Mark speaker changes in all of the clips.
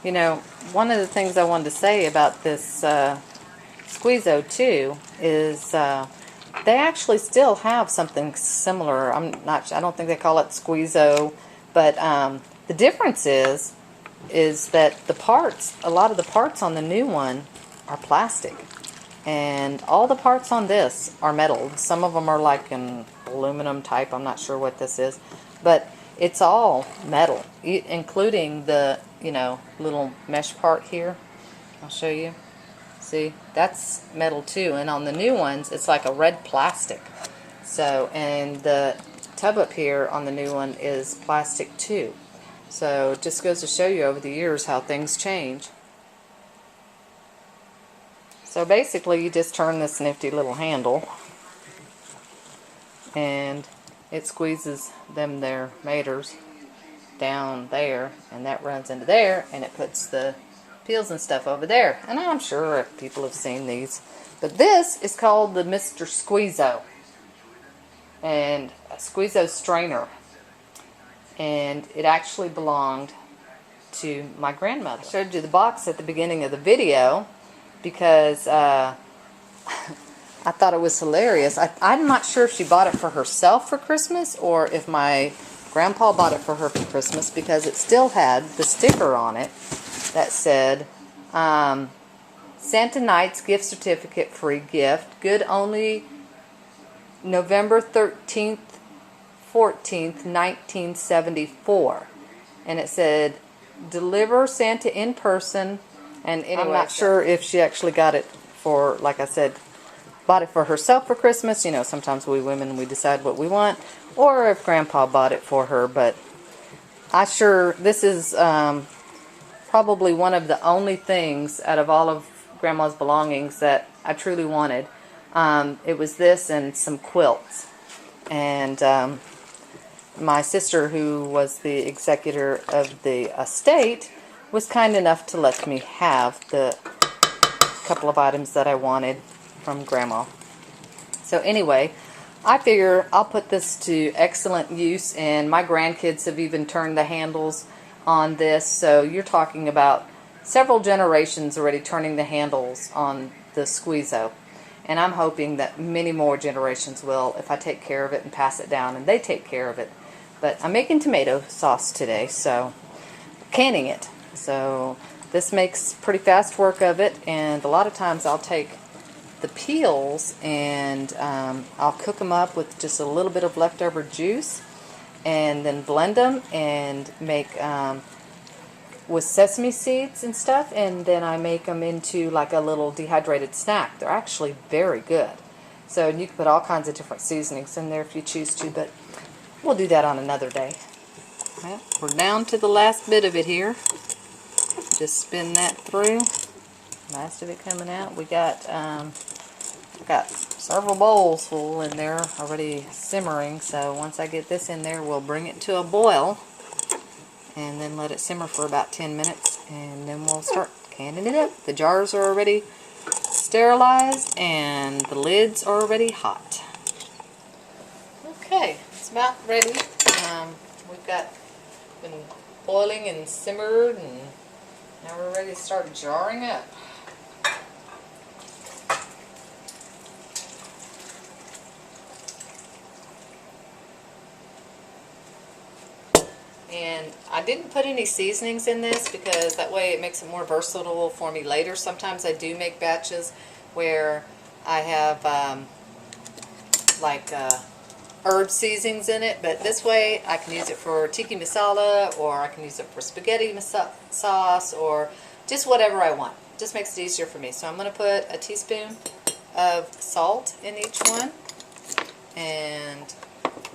Speaker 1: You know, one of the things I wanted to say about this Squeezo too is they actually still have something similar. I don't think they call it Squeezo, but the difference is that a lot of the parts on the new one are plastic, and all the parts on this are metal. Some of them are like an aluminum type. I'm not sure what this is, but it's all metal, including the little mesh part here. I'll show you. See, that's metal too, and on the new ones it's like a red plastic. So, and the tub up here on the new one is plastic too. So it just goes to show you over the years how things change. So basically you just turn this nifty little handle and it squeezes them there maters down there, and that runs into there, and it puts the peels and stuff over there. And I'm sure people have seen these, but this is called the Mr. Squeezo, and a Squeezo strainer, and it actually belonged to my grandmother. I showed you the box at the beginning of the video because I thought it was hilarious. I'm not sure if she bought it for herself for Christmas or if my grandpa bought it for her for Christmas, because it still had the sticker on it that said Santa Knight's gift certificate, free gift, good only November 13th, 14th, 1974. And it said deliver Santa in person. And anyway, I'm not sure if she actually got it for, like I said, bought it for herself for Christmas. You know, sometimes we women, we decide what we want, or if Grandpa bought it for her. But this is probably one of the only things out of all of Grandma's belongings that I truly wanted. It was this and some quilts. And my sister, who was the executor of the estate, was kind enough to let me have the couple of items that I wanted from Grandma. So anyway, I figure I'll put this to excellent use, and my grandkids have even turned the handles on this, so you're talking about several generations already turning the handles on the Squeezo, and I'm hoping that many more generations will if I take care of it and pass it down and they take care of it. But I'm making tomato sauce today, so canning it, so this makes pretty fast work of it. And a lot of times I'll take the peels and I'll cook them up with just a little bit of leftover juice and then blend them and make with sesame seeds and stuff, and then I make them into like a little dehydrated snack. They're actually very good. So you can put all kinds of different seasonings in there if you choose to, but we'll do that on another day. Well, we're down to the last bit of it here. Just spin that through. Last of it coming out. We got several bowls full in there already simmering, so once I get this in there, we'll bring it to a boil and then let it simmer for about 10 minutes, and then we'll start canning it up. The jars are already sterilized and the lids are already hot. Okay, it's about ready. We've been boiling and simmered, and now we're ready to start jarring up. And I didn't put any seasonings in this because that way it makes it more versatile for me later. Sometimes I do make batches where I have herb seasonings in it, but this way I can use it for tiki masala, or I can use it for spaghetti sauce, or just whatever I want. Just makes it easier for me. So I'm going to put a teaspoon of salt in each one, and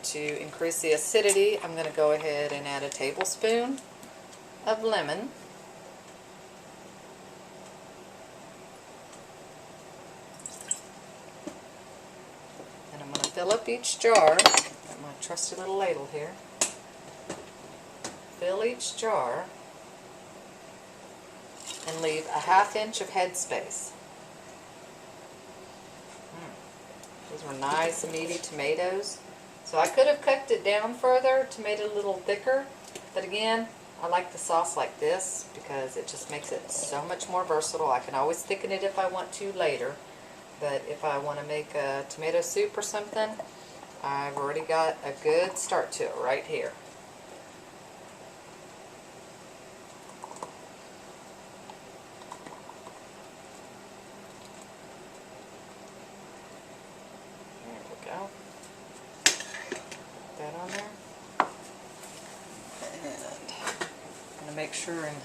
Speaker 1: to increase the acidity, I'm going to go ahead and add a tablespoon of lemon. And I'm going to fill up each jar. Got my trusty little ladle here. Fill each jar and leave a ½ inch of headspace. These were nice meaty tomatoes. So I could have cooked it down further to make it a little thicker, but again, I like the sauce like this because it just makes it so much more versatile. I can always thicken it if I want to later, but if I want to make a tomato soup or something, I've already got a good start to it right here. There we go. Put that on there. And I'm going to make sure and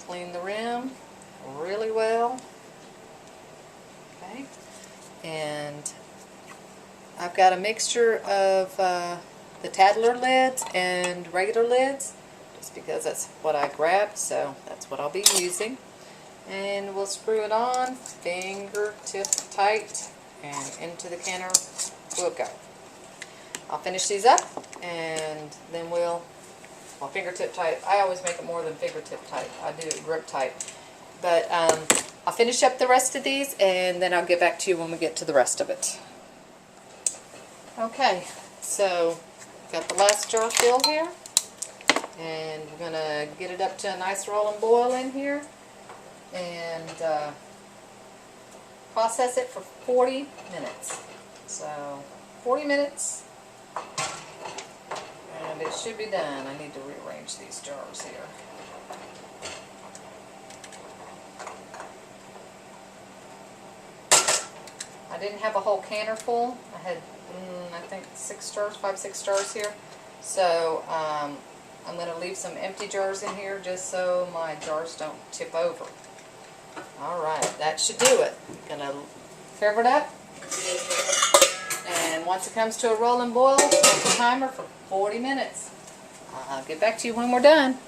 Speaker 1: clean the rim really well. Okay. And I've got a mixture of the Tattler lids and regular lids, just because that's what I grabbed, so that's what I'll be using. And we'll screw it on, fingertip tight, and into the canner we'll go. I'll finish these up, and then well, fingertip tight. I always make it more than fingertip tight. I do it grip tight. But I'll finish up the rest of these, and then I'll get back to you when we get to the rest of it. Okay, so got the last jar filled here, and we're going to get it up to a nice rolling boil in here, and process it for 40 minutes. So 40 minutes, and it should be done. I need to rearrange these jars here. I didn't have a whole canner full. I had, I think 5, 6 jars here. So I'm going to leave some empty jars in here just so my jars don't tip over. Alright, that should do it. I'm going to cover it up. And once it comes to a rolling boil, set the timer for 40 minutes. I'll get back to you when we're done.